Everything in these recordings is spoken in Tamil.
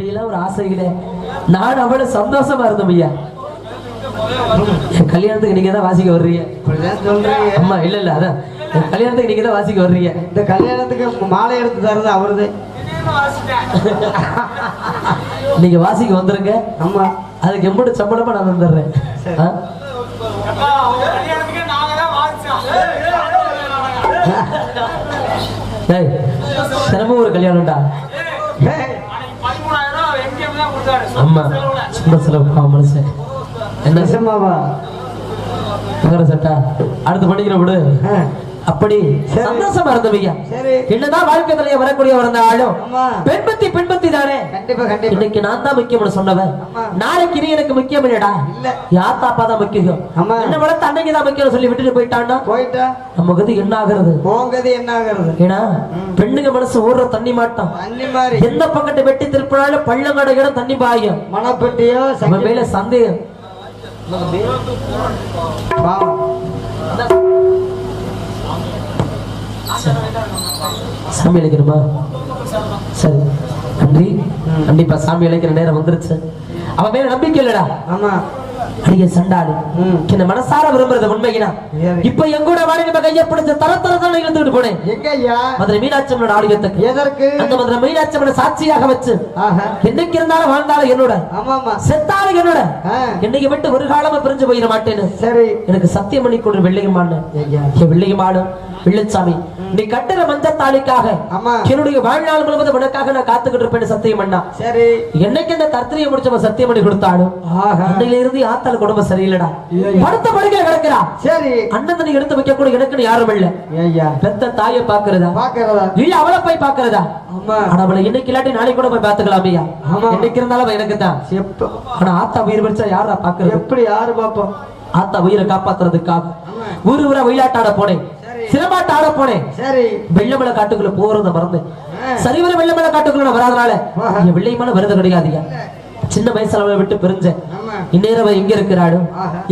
அப்படியெல்லாம் ஒரு ஆசைகளே. நான் அவ்வளவு சந்தோஷமா இருந்தோம் ஐயா. கல்யாணத்துக்கு நீங்க தான் வாசிக்க வர்றீங்க. அம்மா இல்ல இல்ல, அதான் கல்யாணத்துக்கு நீங்க தான் வாசிக்க வர்றீங்க. இந்த கல்யாணத்துக்கு மாலை எடுத்து தருது அவருது. நீங்க வாசிக்க வந்துருங்க. ஆமா, அதுக்கு எம்பூட்டு சம்பளமா நான் வந்துடுறேன். தினமும் ஒரு கல்யாணம்டா. ஆமா, சும்மா செலவு மனுஷன். என்ன நிஜமாவா? சட்டா அடுத்து பண்ணிக்கிற விடு. அப்படி சந்தோஷமா இருந்தவங்க. என்னதான் வாழ்க்கை தலைய வரக்கூடிய வந்தாலும் பெண்பத்தி பெண்பத்தி தானே. இன்னைக்கு நான் தான் முக்கியம் சொன்னவன். நாளைக்கு நீ எனக்கு முக்கியம் இல்லடா. யார் தாப்பா தான் முக்கியம். என்ன வளர்த்து அன்னைக்கு தான் முக்கியம் சொல்லி விட்டுட்டு போயிட்டான்னா நம்ம கதி என்ன ஆகுறது? என்ன ஆகுறது? ஏன்னா பெண்ணுங்க மனசு ஊர்ற தண்ணி மாட்டோம். எந்த பக்கத்தை வெட்டி திருப்பினாலும் பள்ளங்கடை இடம் தண்ணி பாயும். மனப்பட்டியோ நம்ம மேல சந்தேகம். சாமி அழைக்கணுமா? சரி, நன்றி. கண்டிப்பா சாமி அழைக்கிற நேரம் வந்துருச்சு. அவன் மேல நம்பிக்கை இல்லடா. ஆமா, அடிய சண்டாளி என்ன மனசார விரும்புறது உண்மையா? இப்ப எங்கூட வாடி நம்ம கையை பிடிச்ச தர தர இழுத்துட்டு போனேன். எங்கய்யா? மதுரை மீனாட்சி அம்மனோட ஆலயத்துக்கு. எதற்கு? அந்த மதுரை மீனாட்சி அம்மனை சாட்சியாக வச்சு என்னைக்கு இருந்தாலும் வாழ்ந்தாலும் என்னோட, செத்தாலும் என்னோட, என்னைக்கு விட்டு ஒரு காலமா பிரிஞ்சு போயிட மாட்டேன்னு சரி எனக்கு சத்தியம் பண்ணி கொண்டு வெள்ளையம்மான்னு. வெள்ளையம்மாடும் வெள்ளச்சாமி, நீ கட்டுற மஞ்சத்தாளிக்காக என்னுடைய வாழ்நாள் முழுவதும் உனக்காக நான் காத்துக்கிட்டு இருப்பேன் சத்தியம் பண்ணா. சரி, என்னைக்கு இந்த கர்த்தரியை முடிச்சவன் சத்தியம் பண்ணி கொடுத்தாலும் அன்னையில இருந்து ஆத்தாள் குடும்பம் சரியில்லடா. படுத்த படுக்கையில கிடக்குறா. சரி, அண்ணன் தண்ணி எடுத்து வைக்க கூட எனக்குன்னு யாரும் இல்ல. பெத்த தாயை பாக்குறதா இல்ல அவளை போய் பாக்குறதா? அவளை இன்னைக்கு இல்லாட்டி நாளைக்கு கூட போய் பாத்துக்கலாமே. என்னைக்கு இருந்தாலும் எனக்கு தான். ஆனா ஆத்தா உயிர் வச்சா யாரா பாக்குறது? எப்படி யாரு பாப்போம்? ஆத்தா உயிரை காப்பாத்துறதுக்காக ஊரு ஊரா வெயிலாட்டாட போனேன், சிலம்பாட்ட ஆட போனேன். சரி, வெள்ளமலை காட்டுக்குள்ள போறத மறந்து சரிவர வெள்ளமலை காட்டுக்குள்ள வராதனால என் வெள்ளையமான வருது கிடையாதுயா. சின்ன வயசுல அவளை விட்டு பிரிஞ்சேன். இந்நேரம் எங்க இருக்கிறாளோ,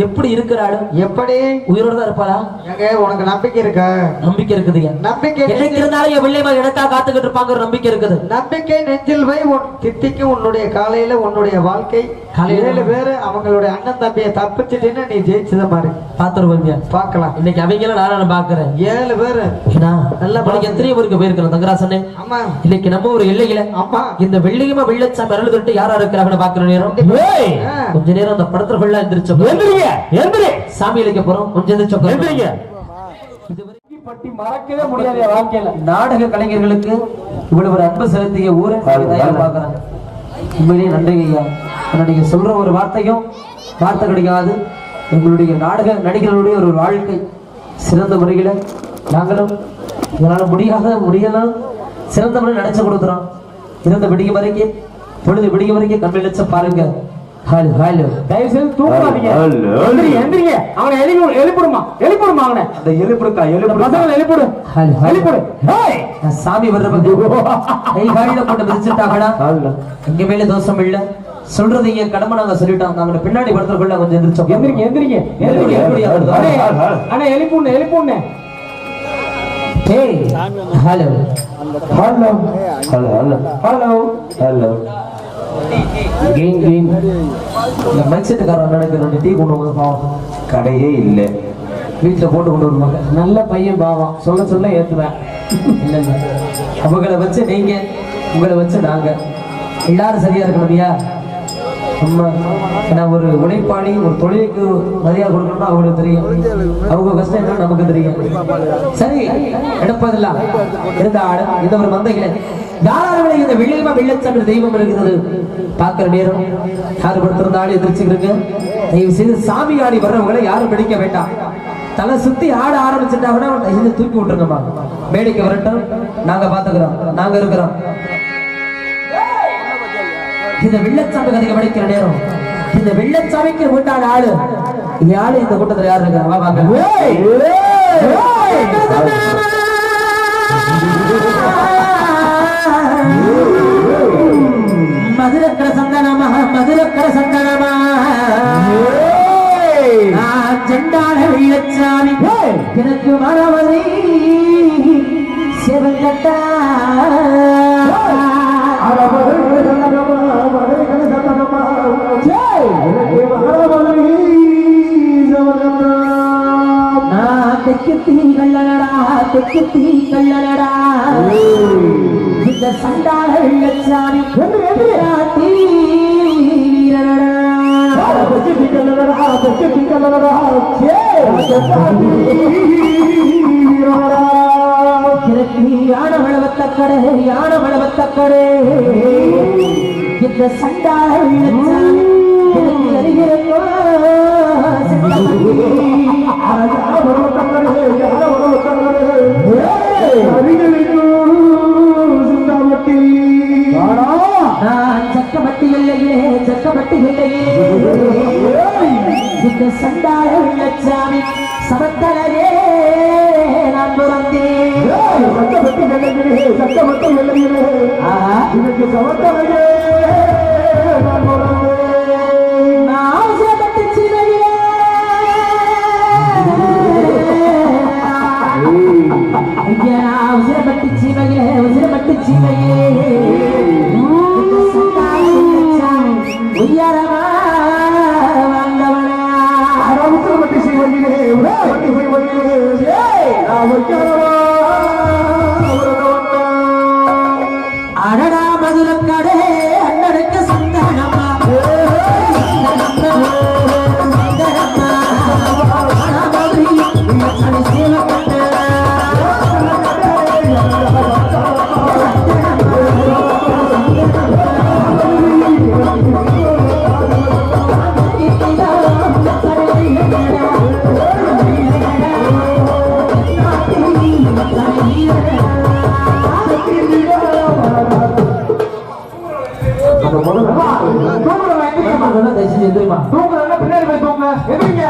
எப்படி இருக்கிறாளோ, எப்படி உயிரோட தான் இருப்பாளா? உனக்கு நம்பிக்கை இருக்கா? நம்பிக்கை இருக்குதுயா. நம்பிக்கை என்னைக்கு இருந்தாலும் என் வெள்ளையமா எனக்கா காத்துக்கிட்டு இருப்பாங்க. நம்பிக்கை இருக்குது. நம்பிக்கை நெஞ்சில் வை தித்திக்கு. உன்னுடைய காலையில உன்னுடைய வாழ்க்கை காலையில வேறு அவங்களுடைய அண்ணன் தம்பியை தப்பிச்சுட்டேன்னு நீ ஜெயிச்சத மாதிரி பாத்துருவீங்க. பாக்கலாம். இன்னைக்கு அவங்க நானும் பாக்குறேன். 7 பேரு நல்லா எத்தனை பேருக்கு போயிருக்கிறோம் தங்கராசனே. ஆமா, இன்னைக்கு நம்ம ஒரு எல்லையில அம்மா இந்த வெள்ளையமா வெள்ளச்சாமி அருள் தொட்டு யாரா இருக்கிறாங்கன்னு பாக்குற நேரம் கொஞ்ச நேரம் அந்த படத்துல எந்திரிச்சோம். சாமி அழைக்க போறோம். கொஞ்சம் எந்திரிச்சோம். மறக்கவே முடியாத வாழ்க்கையில நாடக கலைஞர்களுக்கு இவ்வளவு ஒரு அன்பு செலுத்திய ஊரை பாக்குறேன். உண்மையிலேயே நன்றி ஐயா. நீங்க சொல்ற ஒரு வார்த்தையும் வார்த்தை கிடைக்காது. எங்களுடைய நாடக நடிகர்களுடைய ஒரு வாழ்க்கை சிறந்த முறையில நாங்களும் இதனால முடியலாம் சிறந்த முறையில் நினைச்சு கொடுக்குறோம். இறந்த விடிய வரைக்கும் பொழுது விடிய வரைக்கும் கண் வெளிச்ச பாருங்க. தயவு செய்து தூங்காதீங்க. எந்திரிங்க. அவனை எழுப்பிடுமா அவனை. அந்த எழுப்பிடுக்கா எழுப்பிடு. சாமி வர்றப்ப கை காலில போட்டு மிதிச்சுட்டாங்கடா. எங்க மேல தோஷம் இல்ல. சொல்றது இங்க கடமை நாங்க சொல்லிட்டோம். நாங்க பின்னாடி படுத்துறதுக்குள்ள கொஞ்சம் எந்திரிச்சோம். எந்திரிங்க. ஆனா எழுப்புண்ணே. ஹலோ கடையே இல்ல. வீட்டுல போட்டு கொண்டு வருவாங்க. நல்ல பையன் பாவம். சொல்ல ஏத்துவேன். இல்லைங்க, அவங்களை வச்சு நீங்க, உங்களை வச்சு நாங்க எல்லாரும் சரியா இருக்கணும்யா. நான் ஒரு உழைப்பாளி, ஒரு தொழிலுக்கு மரியாதை கொடுக்கணும்னா அவங்களுக்கு தெரியும். அவங்க கஷ்டம் என்ன நமக்கு தெரியும். சரி, எடுப்பதில்ல இருந்தாலும் இந்த ஒரு மந்தைகளை யாராவது இந்த வெள்ளையமா வெள்ளச்சாமி தெய்வம் இருக்கிறது பாக்குற நேரம் யாரு படுத்திருந்தாலும் எதிர்ச்சுக்கிறீங்க. தயவு செய்து சாமி ஆடி வர்றவங்களை யாரும் பிடிக்க வேண்டாம். தலை சுத்தி ஆட ஆரம்பிச்சுட்டாங்கன்னா தூக்கி விட்டுருங்கம்மா. மேடைக்கு வரட்டும், நாங்க பாத்துக்கிறோம், நாங்க இருக்கிறோம். இந்த வெள்ளச்சாமி கதையை படிக்கிற நேரம் இந்த வெள்ளச்சாமிக்கு வீட்டான ஆளு இந்த கூட்டத்தில் யாரு இருக்காங்க? மதுரக்கட சந்தனமா செண்டாட வெள்ளச்சாமி எனக்கு மனவரை செவங்கட்டா தெற்கு தீ கல்லடா இந்த சண்டாள சாமி தீ யான வளவத்தக்கடே யான வளவத்தக்கடே இந்த சண்டாள அறிகிறோ சக்கமட்டி இல்லையே சக்கமட்டி இல்லையே இந்த சண்டாள சாமி சமத்தலையே நான் பிறந்தேன் சக்கமட்டி இல்லையே இதுக்கு சமத்தலையே நான் பிறந்தேன் நான் சேபட்டு சிலையே ஐயா உசிரப்பட்டு சீமையே உசிரப்பட்டு சீமையே உயரமா வந்தவனா உசிரப்பட்டு சீமையிலே உசிரப்பட்டு சீமையிலே அடடா மதுரக்கடே அண்ணனுக்கு சந்தனமா பின்னாடி போய் தூங்க எதிரிங்க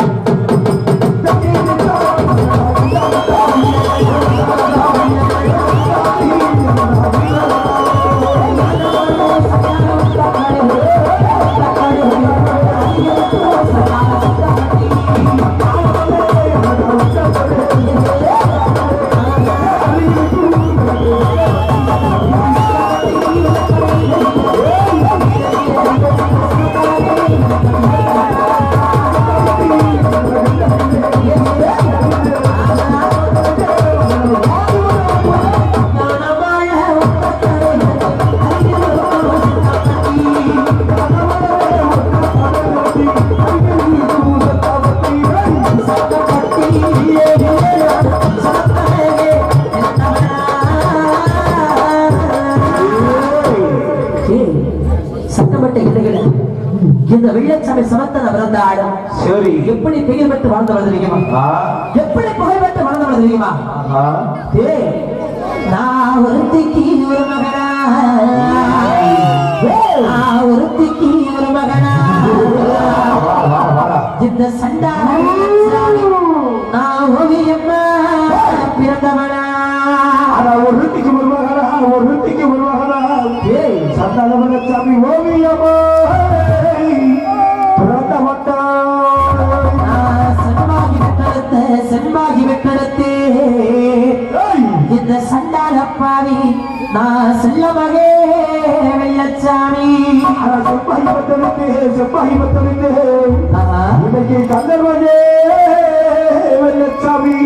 இந்த வெள்ளச்சாமி சமத்தன பிறந்தாடும் சரி எப்படி பெயர் பெற்று வாழ்ந்தவர் தெரியுமா எப்படி புகழ் பெற்று வாழ்ந்தவர் தெரியுமா நான் ஒருத்திக்கு ஒரு மகனா ஒருத்திக்கு ஒரு மகனா இந்த சண்டாள நான் ஓவியம்மா பிறந்தவனா ஒருத்திக்கு ஒரு மகனா ஒருத்திக்கு ஒரு மகனா சண்டாள சாமி ஓவியம்மா செம்பாகி வெட்டெடுத்தே இந்த சண்டாளப்பாவி நான் செல்ல மகே வெள்ளச்சாமி செம்பாகி வெட்டெடுத்தே இன்னைக்கு கந்தர் மகே வெள்ளச்சாமி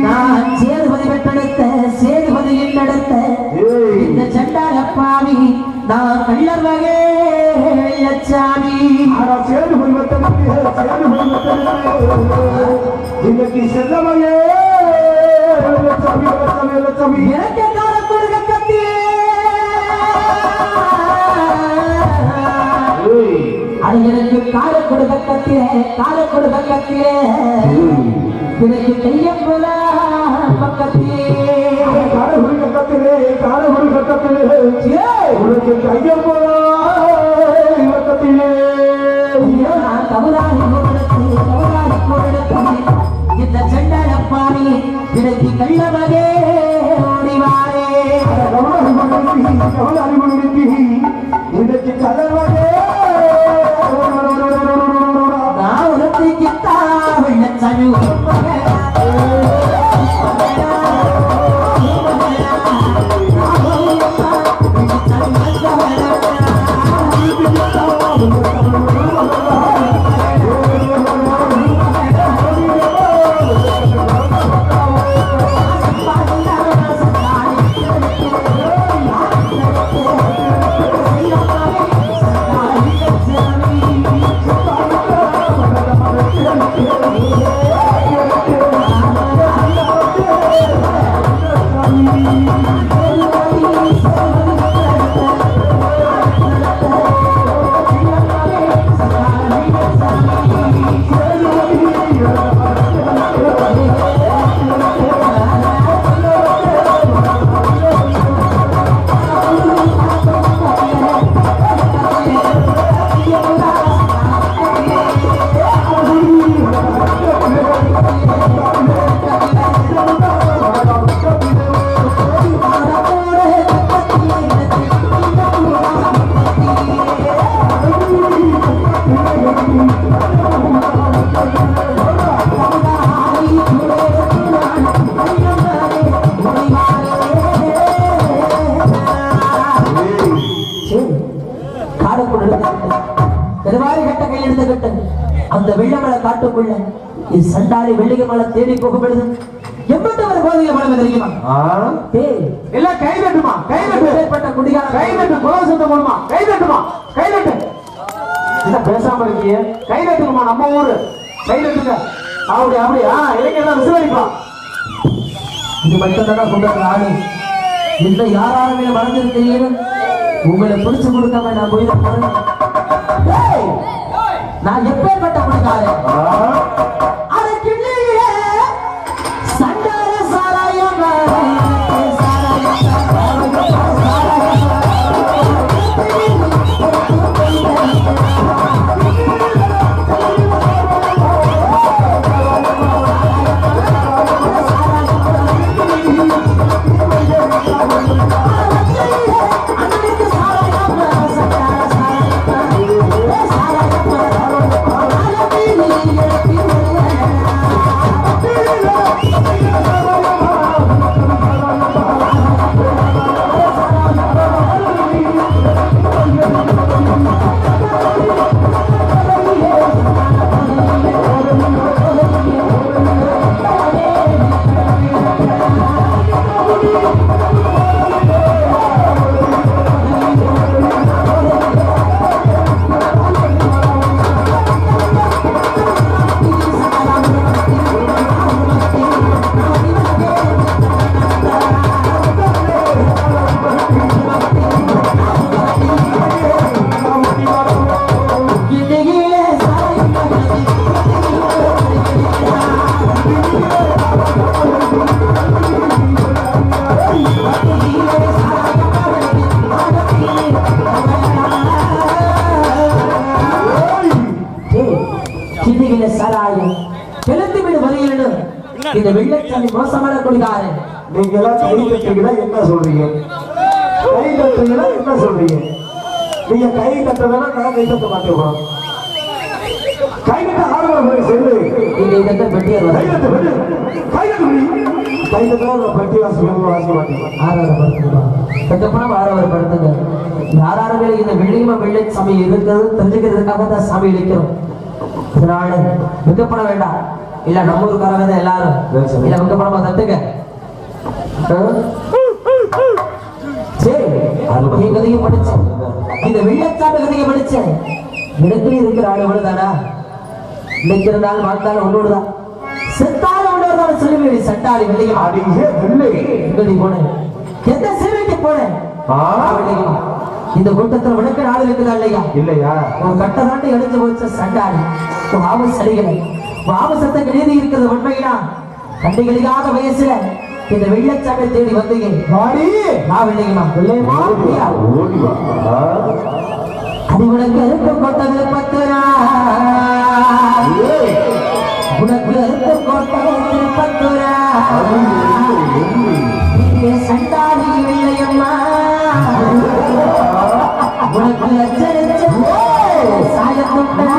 நான் சேதுபதி வெட்டெடுத்த சேதுபதி நடத்த இந்த சண்டாளப்பாவி நான் கள்ளர் மகே வெள்ளச்சாமி சேதுபதி இன்னைக்கு செல்லமையே எனக்கு கால கொடுக்க கத்தியே அது எனக்கு கால கொடுக்க கத்தியே கால கொடுக்க கத்தியே எனக்கு கையம் போல பக்கத்தியே கால கொடுக்க கத்தியே கால கொடுக்க கத்தியே உனக்கு கையம் போல பக்கத்திலே நான் தவறாக இந்த சண்டாளப்பாவி எனக்கு கள்ளமகே ஓடிவாரே இதற்கு கள்ளமகே நான் உனக்கு வெள்ளச்சாமி பெருவாரி கட்ட கையில் எடுத்துக்கிட்டு அந்த வெள்ளமலை காட்டுக்குள்ள சண்டாரி வெள்ளிகை மலை தேடி போகும் பொழுது எவ்வளவு ஒரு கோதிக மலை தெரியுமா? எல்லாம் கை தட்டுமா, கை தட்டு குடிகார கை தட்டு, குலசத்தம் போடுமா, கை தட்டுமா, கை தட்டு. என்ன பேசாம இருக்கீங்க? கை தட்டுமா, நம்ம ஊரு கை தட்டுங்க. அப்படி அப்படியா இளைஞர் விசுவரிப்பான். இது மட்டும்தான் கொண்டாடுற ஆளு. இந்த யாராலுமே மறந்துருக்கீங்க. உங்களை பிடிச்சு கொடுக்காம நான் போயிருக்கேன். நான் எப்பேற்பட்ட குடிக்காரன்? இந்த வெள்ளச்சாமி மோசமான குடிகாரன். நீங்க எல்லாம் கை தட்டுறீங்கன்னா என்ன சொல்றீங்க? கை தட்டுறீங்கன்னா என்ன சொல்றீங்க? நீங்க கை தட்டுறதுனா நான் கை தட்ட மாட்டேன். கை தட்ட ஆர்வம் சொல்லு. நீங்க இந்த பெட்டியர் கை தட்டு கை தட்டு கை தட்டா பெட்டி வாசிக்க மாட்டேன். ஆறாவது படுத்துங்க. யாராருமே இந்த வெள்ளை சாமி இருக்கிறது தெரிஞ்சுக்கிறதுக்காக தான் சாமி இழைக்கிறோம். இதனால மிகப்பட வேண்டாம். இல்ல நம்ம ஊருக்காரங்க தான் எல்லாரும் இல்ல உங்க படமா தட்டுங்க. சரி கதையும் படிச்சேன். இந்த வெள்ளச்சாட்டு கதையை படிச்சேன். இடத்துல இருக்கிற ஆளுகள் தானா? இன்னைக்கு இருந்தாலும் வாழ்ந்தாலும் ஒன்னோடுதான், செத்தாலும் ஒன்னோடுதான். சொல்லுவேன் சட்டாளி வெள்ளையும் ஆடி போனேன். எந்த சேவைக்கு போனேன்? இந்த கூட்டத்தில் விளக்க நாள் இருக்குதா இல்லையா? இல்லையா? ஒரு கட்ட தாண்டி எடுத்து போச்ச சண்டாளி சடிகளை வாபசத்துக்கு நீதி இருக்கிறது உண்மையா? கண்டிகளிக்காக வயசுல இந்த வெள்ளச்சாட்டை தேடி வந்தீங்க. அது உனக்கு அறுப்பு கொட்டது 10 நாள், உனக்கு அறுப்பு கொட்டது 10 நாள். சண்டாளி வெள்ளையம்மா உனக்கு அச்சரிச்ச சாயத்துண்டா.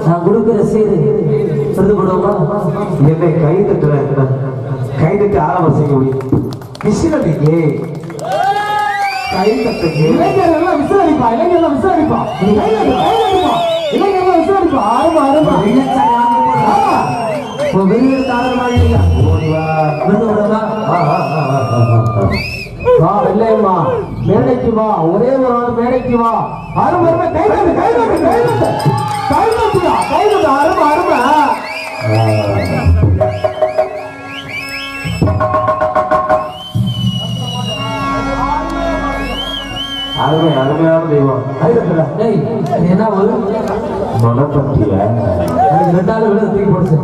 நான் கொடுக்கிற சீரு எடுத்து கொடுவோமா? என்னை கை தட்டுற கை தட்டி ஆரம்பம் செய்ய முடியும் விசிலடிக்கு கை தட்டுங்க. இளைஞர்கள் விசாரிப்பா, இளைஞர்கள் விசாரிப்பா, இளைஞர்கள் விசாரிப்பா. ஆரம்ப ஆரம்ப இல்லையம்மா மேடைக்கு வா, ஒரே ஒரு ஆள் மேடைக்கு வா. அருமை அருமை கை தட்டு கை தட்டு கை தட்டு கை தட்டுடா கை தட்டு அருமை அருமை. அருமை அருமையான தெய்வம். என்ன ஒரு மனப்பட்டிய ரெண்டாவது விட தூக்கி போடுச்சு.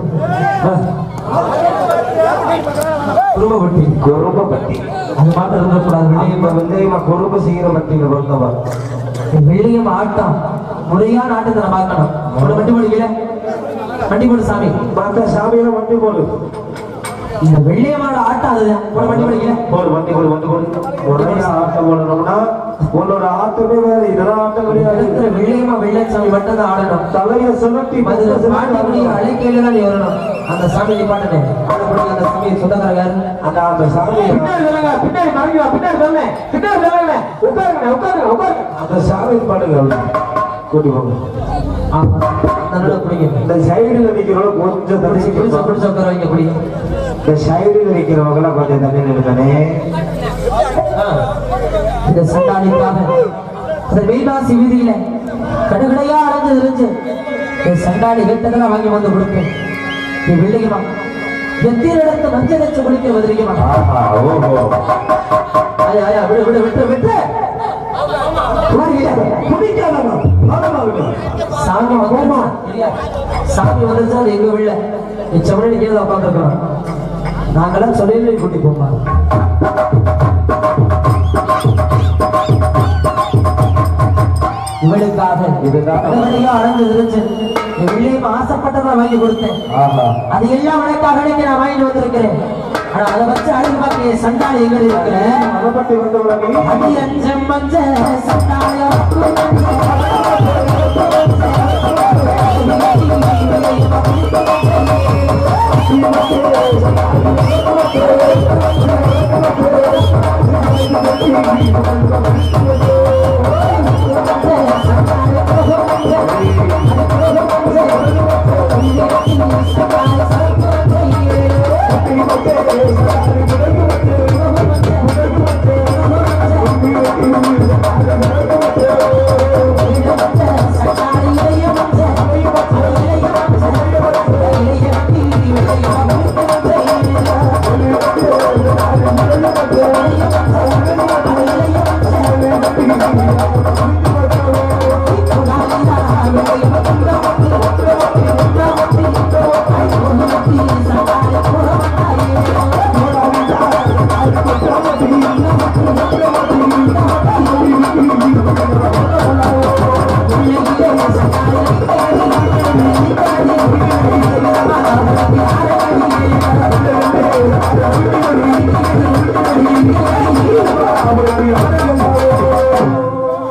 குடும்பப்பட்டி குறும்பப்பட்டி அது மாட்டம் இருக்கக்கூடாது. வெள்ளையம்மா குறும்பு செய்கிற பட்டியில பொறுத்தவா வெள்ளியம் ஆட்டம் முறையான ஆட்டத்தை நம்ம பார்க்கணும். ஒரு வண்டி போடுவீங்க, வண்டி போடு சாமி. மற்ற சாமியில வண்டி போடு. இந்த வெள்ளியமான ஆட்டம் அதுதான். ஒரு வண்டி போடுவீங்க, போடு வண்டி போடு வண்டி போடு. முறையா ஆட்டம் போடணும்னா உன்னோட ஆட்டமே வேற, இதெல்லாம் ஆட்டம் கிடையாது. வெள்ளியமா வெள்ளச்சாமி மட்டும் தான் ஆடணும். தலையை சுழட்டி அழைக்கையில தான் நீ வரணும். அந்த சாமி நிப்பாட்டனே அந்த சாமி சொந்தக்காரர் அந்த சாமி பின்னாடி மறைஞ்சா பின்னாடி தானே பின்னாடி தானே உட்காருங்க உட்காருங்க உட்காருங்க. அந்த சாமி பாடுங்க கூட்டி போங்க. இந்த சைடுல நிக்கிறவங்க கொஞ்சம் தனிச்சு பிடிச்ச உட்கார வைங்க. பிடிங்க. இந்த சைடுல நிக்கிறவங்க கொஞ்சம் தண்ணி நிறுத்தானே. இந்த சண்டாளிக்காக அந்த வீணாசி வீதியில கடுகடையா அடைஞ்சு தெரிஞ்சு என் சண்டாளி கேட்டதெல்லாம் வாங்கி வந்து கொடுப்பேன். நீ வெள்ளிக்குமா எத்தனை இடத்த மஞ்சள் வச்சு குளிக்க வந்துருக்குமா? ஆயா ஆயா விடு விடு விட்டு விட்டு சாமி வந்துருமா? சாமி வந்துருச்சா எங்க உள்ள செவனி கீழே உட்காந்துருக்கோம். நாங்களாம் சொல்லி கூட்டி போமா. இவளுக்காக அடைஞ்சு இருந்துச்சு. வெள்ளியும் ஆசைப்பட்டதான் வாங்கி கொடுத்தேன். அது எல்லாம் உனக்காக நான் வாங்கிட்டு வந்திருக்கிறேன். ஆனா அதை வச்சு அழகு பார்க்க சண்டாளி எங்க இருக்கிறேன். அடி அஞ்சம் மஞ்ச சண்டாளி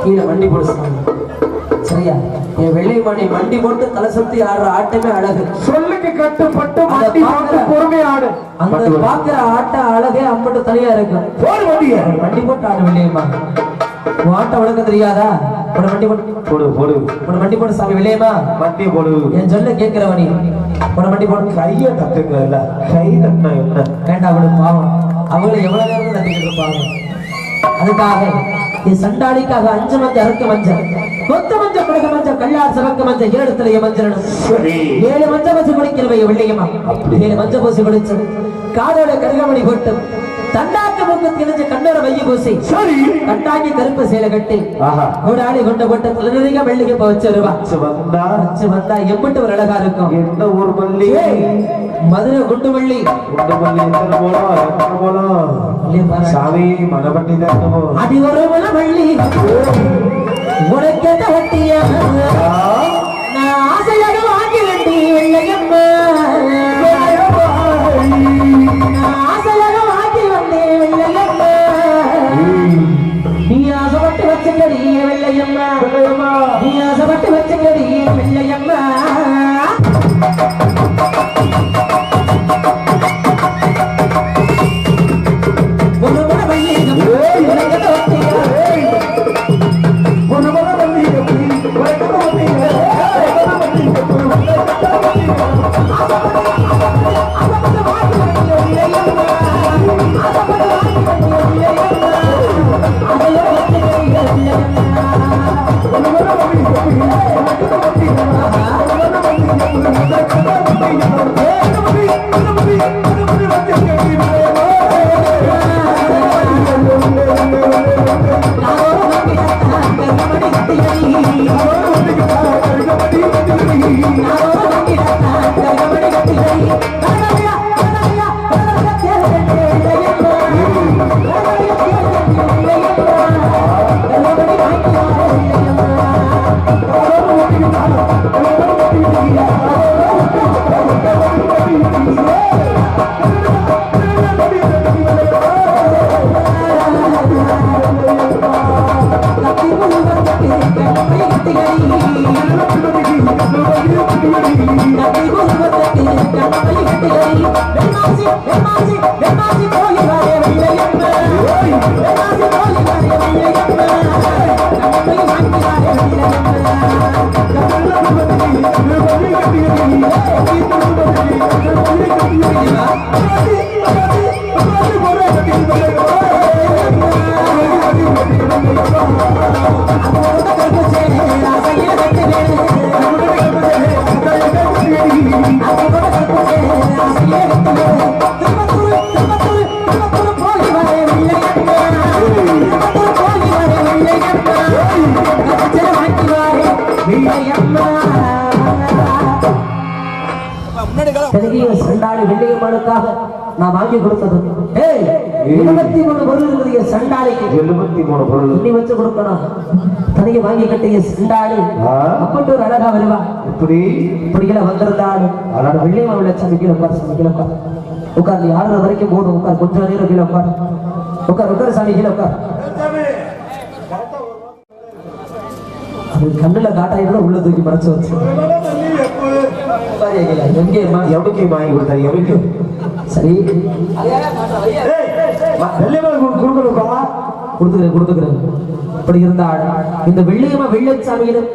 கீழே வண்டி போடு. சரியா? என் வெள்ளையமானி வண்டி போட்டு தலை சுத்தி ஆடுற ஆட்டமே அழகு. சொல்லுக்கு கட்டுப்பட்டு பொறுமை ஆடு. அந்த பாக்குற ஆட்ட அழகே அம்பட்டு தனியா இருக்கும். வண்டி போட்டு ஆடு வெள்ளையம்மா. உன் ஆட்டம் உனக்கு தெரியாதா? வண்டி போடு போடு வண்டி போடு சாமி. வெள்ளையம்மா வண்டி போடு. என் சொல்ல கேட்கிறவனி வண்டி போடு. கைய தட்டுங்க. கை தட்டினா என்ன வேண்டாம். அவளுக்கு பாவம், அவளை எவ்வளவு நேரம் தட்டிக்கிட்டு இருப்பாங்க. அதுக்காக என் சண்டாளிக்காக 5 மஞ்சள் அறுக்க மஞ்சள், கொத்த மஞ்சள் குடுக்க மஞ்சள், கல்லார் சிவக்க மஞ்சள், 7 தலைய மஞ்சள், 7 மஞ்சள் பூசி குடிக்கிறவைய வெள்ளையம்மா. 7 மஞ்சள் பூசி குடிச்சு காதோட கருகமணி போட்டு தண்டாக்கு முக்கு திணிஞ்சு கண்ணோட மைய பூசி கட்டாக்கி கருப்பு சேலை கட்டி ஒரு ஆளை கொண்டு போட்டு திருநெல்வேலிக்கு வெள்ளிக்கு போய் வச்சிருவா. வந்தா எம்பிட்டு ஒரு அழகா இருக்கும். எந்த ஊர் பள்ளி? மதுரை குண்டு வள்ளி. சாமி மனப்பட்டி தான். அடி ஒரு மனவள்ளி உனக்கேட்ட வட்டிய நான் ஆசையாக வாங்கி வேண்டி வெள்ளையம்மா. ஆசையாக வாங்கி வந்தேன் வெள்ளையம்மா. நீ ஆசைப்பட்டு வச்சுக்கடி வெள்ளையம்மா. நீ ஆசைப்பட்டு வச்சுக்கடி வெள்ளையம்மா. சண்டாளி வெள்ளையம்மாளுக்காக நான் வாங்கி கொடுத்தது 73 பொருள் சண்டாளிக்கு 73 பொருள் இன்னி வச்சு கொடுக்கணும். தனியை வாங்கி கட்டிய சண்டாளி அப்பட்டு ஒரு அழகா வருவா. இப்படிகளை வந்திருந்தாலும் வெள்ளையம்மா விளைச்சாமி கீழே உட்கார் உட்கார் ஆடுற வரைக்கும் போதும் உட்கார் கொஞ்சம் நேரம் கீழே உட்கார் சாமி கீழே உட்கார். அது கண்ணுல காட்டாயிரம் உள்ள தூக்கி மறைச்சு வச்சு சரி கொடுத்துக்கிறேன். அப்படி இருந்தால் இந்த வெள்ளையம்மா வெள்ளச்சாமியிலும்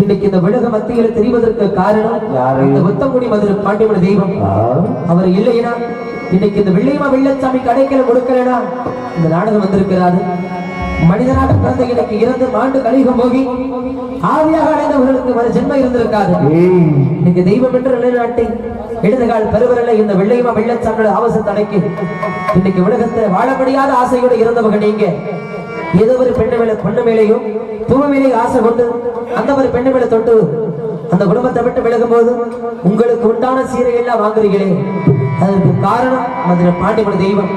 இன்னைக்கு இந்த விலக மத்தியில் தெரிவதற்கு காரணம் இந்த முத்தங்குடி மதுரை பாண்டியமன தெய்வம். அவர் இல்லையா இன்னைக்கு இந்த வெள்ளையம்மா வெள்ளச்சாமி கடைக்கல கொடுக்கலனா இந்த நாடகம் வந்திருக்கிறாரு. மனிதனாக பிறந்த எனக்கு இறந்து மாண்டு கலியுகம் போகி ஆவியாக அடைந்தவர்களுக்கு ஒரு ஜென்மம் இருந்திருக்காது. இன்னைக்கு தெய்வம் என்று நிலைநாட்டி இடதுகால் பெருவரல இந்த வெள்ளையம்மா வெள்ளச்சாமியோட ஆவசத்தை அடக்கி இன்னைக்கு உலகத்துல வாழ முடியாத ஆசையோடு இருந்தவங்க நீங்க ஏதோ ஒரு பொண்ணு மேலேயும் தூவ மேலேயும் ஆசை கொண்டு அந்த ஒரு பெண்ணு மேல தொட்டு அந்த குடும்பத்தை விட்டு விலகும் போது உங்களுக்கு உண்டான சீரை எல்லாம் வாங்குறீங்களே அதற்கு காரணம் மதுரை பாண்டியமன தெய்வம்.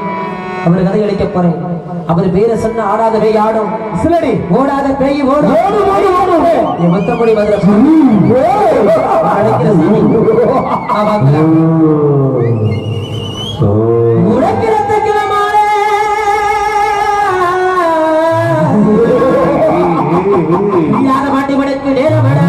அவர் கதை அளிக்க போறேன். அவர் பேரை சொன்ன ஆடாத பேய் ஆடும், சிலடி ஓடாத பேய் ஓடும். என் மொத்தப்படி மதுரை பாட்டி மடக்கு நேரமடா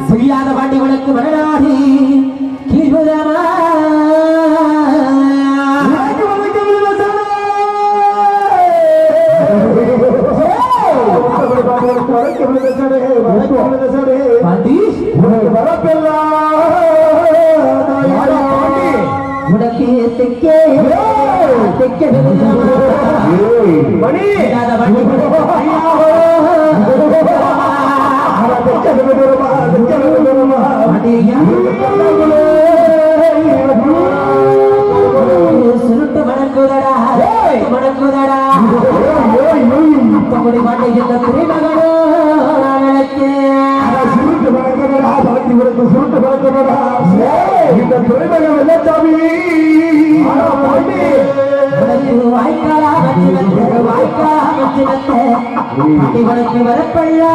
செய்யாத பாண்டி வழக்கு வரலாறு கீழ்புறமா உனக்கு தெக்கே தெக்கே மணி சுருட்டு மணக்குதடா மணக்குதடா அப்படி மாட்டை இந்த துறைமகனோ சுருட்டு மணக்குதடா பாட்டி உனக்கு சுருட்டு மணக்குதடா இந்த துறைமகன் வெள்ளச்சாமி வாய்க்காலா வாய்க்காலா வரப்பள்ளா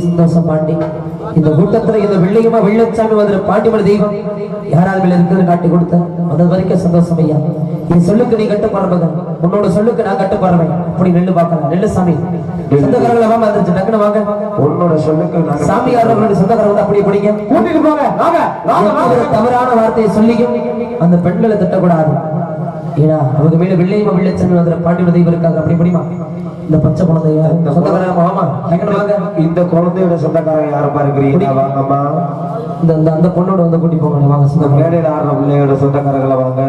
சந்தோஷம் பாண்டி. இந்த கூட்டத்துல இந்த வெள்ளையமா வெள்ளச்சாமி வந்து பாண்டிமலை தெய்வம் யாராவது மேல இருக்கிறது காட்டி கொடுத்த அது வரைக்கும் சந்தோஷம் ஐயா. என் சொல்லுக்கு நீ கட்டுப்படுறவங்க, உன்னோட சொல்லுக்கு நான் கட்டுப்படுறேன். அப்படி நெல்லு பார்க்கலாம். நெல்லு சாமி சொந்தக்காரங்களை வாங்க வந்துருச்சு, டக்குனு வாங்க. உன்னோட சொல்லுக்கு சாமியாரர்களுடைய சொந்தக்காரங்க வந்து அப்படியே பிடிங்க, கூட்டிட்டு போங்க. தவறான வார்த்தையை சொல்லியும் அந்த பெண்களை திட்டக்கூடாது. ஏன்னா அவங்க மேல வெள்ளையமா வெள்ளச்சாமி வந்து பாண்டிமலை தெய்வம் இருக்காங்க. அப்படி பிடிமா இந்த பச்சை குழந்தைய சொந்தக்காரங்க வாமா, டக்குனு வாங்க. இந்த குழந்தையோட சொந்தக்காரங்க யாருப்பா இருக்கிறீங்க? வாங்கம்மா. இந்த அந்த பொண்ணோட வந்து கூட்டி போங்க வாங்க. இந்த மேடையில் ஆடுற பிள்ளையோட சொந்தக்காரங்களை வாங்க.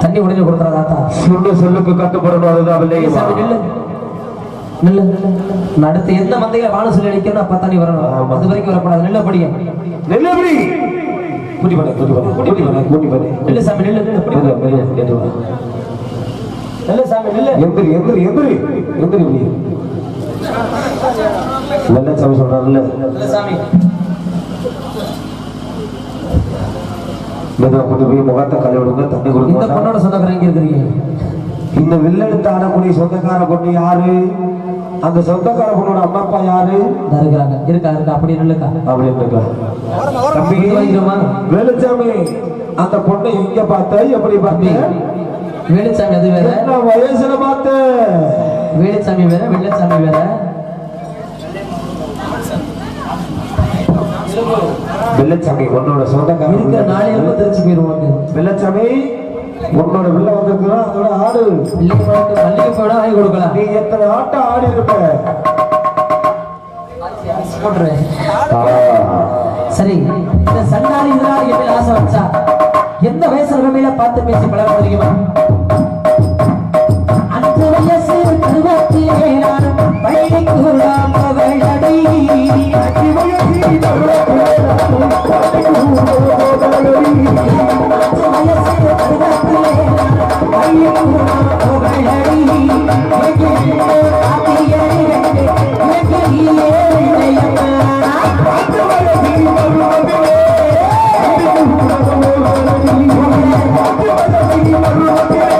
தண்ணி உடனே கொடுக்குறதாத்தா சொல்லுக்கு கட்டுப்படணும். அதுதான் நெல்லு அடுத்து எந்த மந்தையில வாழ சொல்லி அடிக்கணும் அப்ப தண்ணி வரணும். அது வரைக்கும் வரக்கூடாது. நெல்ல படிங்க, நெல்லபடி கூட்டி பண்ண கூட்டி பண்ண நெல்லு சாமி நெல்லு நெல்லு சாமி நெல்லு எந்திரி நல்ல சாமி சொல்றாருல்ல. சாமி கொண்டு போய் முகத்தை கழுவிடுங்க, தண்ணி கொடுங்க. இந்த பொண்ணோட சொந்தக்காரங்க எங்க இருக்கிறீங்க? இந்த வில்லெடுத்து ஆடக்கூடிய சொந்தக்கார பொண்ணு யாரு? அந்த சொந்தக்கார பொண்ணோட அம்மா அப்பா யாரு? இருக்கா அப்படி இல்லக்கா அப்படி இருக்கா? வேலுச்சாமி அந்த பொண்ணை எங்க பார்த்த? எப்படி பார்த்த? வேலுச்சாமி அது வேற, வயசுல பார்த்த. வேலுச்சாமி வேற, வெள்ளச்சாமி வேற. வெள்ளச்சாமி உன்னோட சொந்தக்கார இருக்கிற நாளையில தெரிச்சு போயிருவாங்க. வெள்ளச்சாமி உன்னோட வெள்ள வந்திருக்கா, அதோட ஆடு மல்லிகை போட ஆகி கொடுக்கலாம். நீ எத்தனை ஆட்டம் ஆடி இருப்ப? சரி, இந்த சண்டாளி இதனால என்ன ஆசை வச்சா எந்த வயசுல மேல பார்த்து பேசி பழக முடியுமா? அந்த வயசு 27 பள்ளிக்கூடம் போகலடி. Thank you.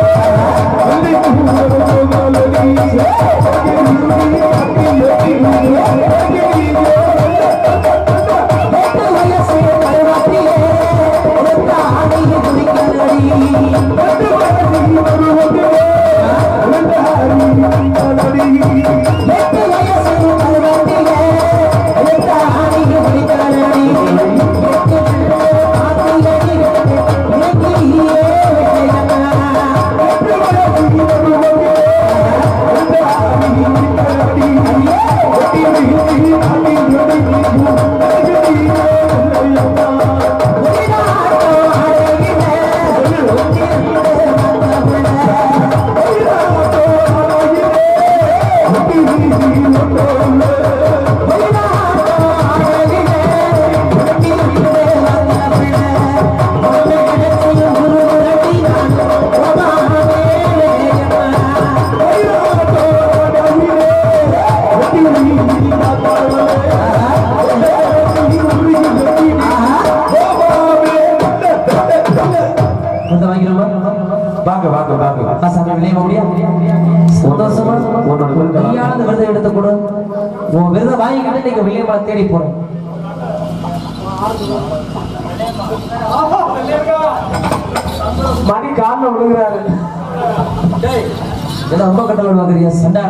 தேடி போறேன். மணி கால விழுகிறாரு. ரொம்ப கட்டளை வாங்குறியா சண்டா?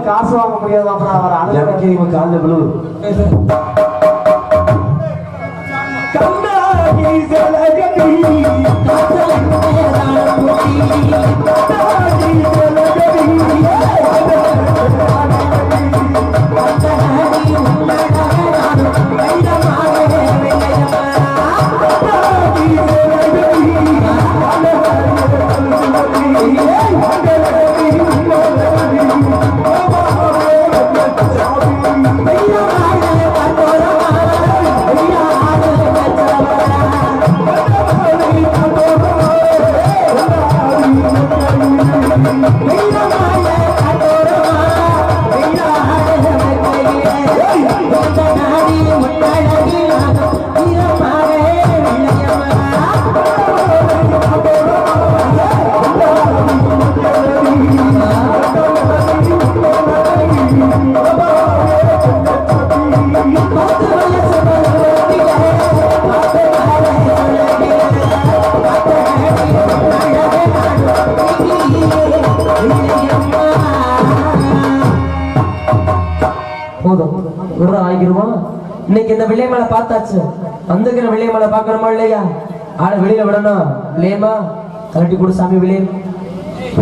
காசு வாங்க முடியாது. அப்புறம் அவர் எனக்கு இவன் காலில் விழு. இன்னைக்கு இந்த வெள்ளை மலை பார்த்தாச்சு. வந்துக்கிற வெள்ளை மலை பார்க்கணுமா இல்லையா? ஆளை வெளியில விடணும் இல்லையமா? கலட்டி கொடு சாமி வெளியே.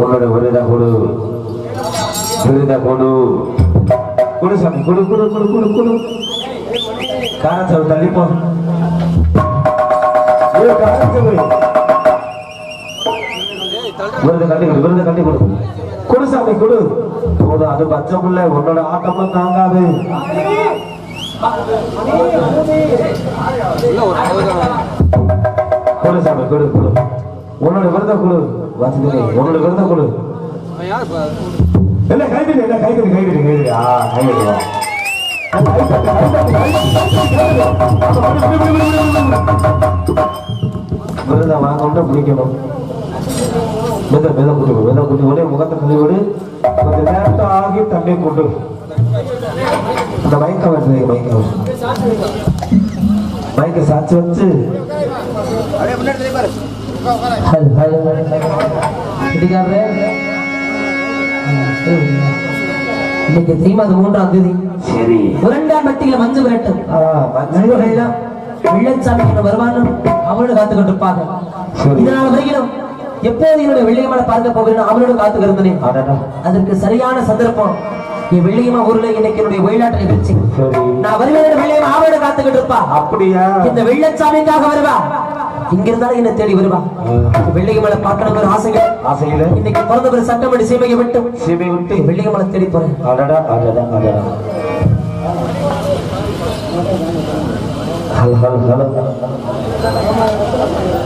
உன்னோட விருதா கொடு, விருதா கொடு, கொடு சாமி, கொடு கொடு கொடு கொடு கொடு. காரச்சவு தள்ளிப்போ. விருதை கட்டி கொடு, விருதை கட்டி கொடு. கொடு சாமி கொடு. போதும், அது பச்சை புள்ள. உன்னோட ஆட்டம்லாம் தாங்காது. கொடு சாமி கொடு கொடு. உன்னோட விருத கொடு. வாசிக்கலே உன்னோட விருத கொடு. இல்ல கைது இல்ல கைது கைது கைது. கைது விருத வாங்க பிடிக்கணும். மெத மெத குட்டி மெத குட்டி ஒரே முகத்தை கழுவி விடு. கொஞ்சம் நேரத்தை ஆகி தண்ணி கொண்டு அந்த மைக்க வச்சு மைக்க சாட்சி வச்சு இன்னைக்கு தெரியுமா? அது 3ஆம் தேதி. சரி. இரண்டாம் பட்டியில மஞ்சு விரட்டு வெள்ளச்சாமி வருவானு அவனோட காத்துக்கிட்டு இருப்பாங்க. இதனால வருகிறோம். எப்போது என்னுடைய வெள்ளையம்மனை பார்க்க போகிறேன் அவனோட காத்துக்கு இருந்தேன். அதற்கு சரியான சந்தர்ப்பம் என் வெள்ளையம்மா ஊர்ல இன்னைக்கு என்னுடைய ஒயிலாட்டை நிகழ்ச்சி. நான் வருவேன். வெள்ளையம்மா அவனோட காத்துக்கிட்டு இருப்பா. அப்படியா? இந்த வெள்ளச்சாமிக்காக வருவா. இங்க இருந்தாலும் என்ன தேடி வருவா. வெள்ளையம்மனை பார்க்கணும் ஒரு ஆசைகள். ஆசையில இன்னைக்கு பிறந்த ஒரு சட்டமடி சீமையை விட்டு வெள்ளையம்மனை தேடி போறேன்.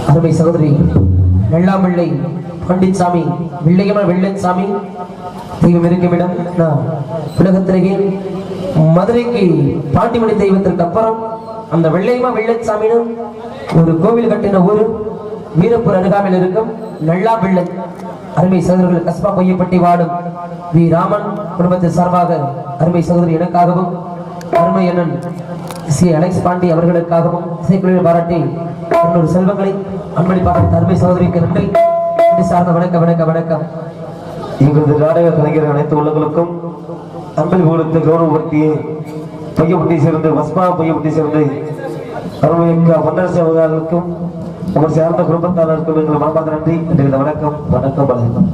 அருமை சகோதரி வெள்ளாம்பிள்ளை பண்டிட்சாமி வெள்ளையம்மன் வெள்ளச்சாமி தெய்வம் இருக்கும் இடம். உலகத்திலேயே மதுரைக்கு பாண்டிமணி தெய்வத்திற்கு அப்புறம் அந்த வெள்ளையம்மா வெள்ளச்சாமின்னு ஒரு கோவில் கட்டின ஊரு வீரப்பூர் அருகாமையில் இருக்கும் நல்லாம்பிள்ளை. அருமை சகோதரர்கள் கஸ்பா பொய்யப்பட்டி வாடும் வி ராமன் குடும்பத்தின் சார்பாக அருமை சகோதரி எனக்காகவும் அருமை அண்ணன் சி அலெக்ஸ் பாண்டி அவர்களுக்காகவும் இசைக்குழுவில் பாராட்டி என்னோட செல்வங்களை அன்பளிப்பாக அருமை சகோதரிக்கு நன்றி. சார்ந்த வணக்கம் வணக்கம் வணக்கம். எங்களது நாடக கலைஞர் அனைத்து உள்ளங்களுக்கும் அன்பில் கொடுத்து கௌரவப்படுத்தி பையப்பட்டி சேர்ந்து வஸ்மா பையப்பட்டி சேர்ந்து அருமைக்க மன்னர் சேவகர்களுக்கும் அவர் சேர்ந்த குடும்பத்தாளருக்கும் எங்கள் மனமார்ந்த நன்றி. வணக்கம் வணக்கம் வணக்கம்.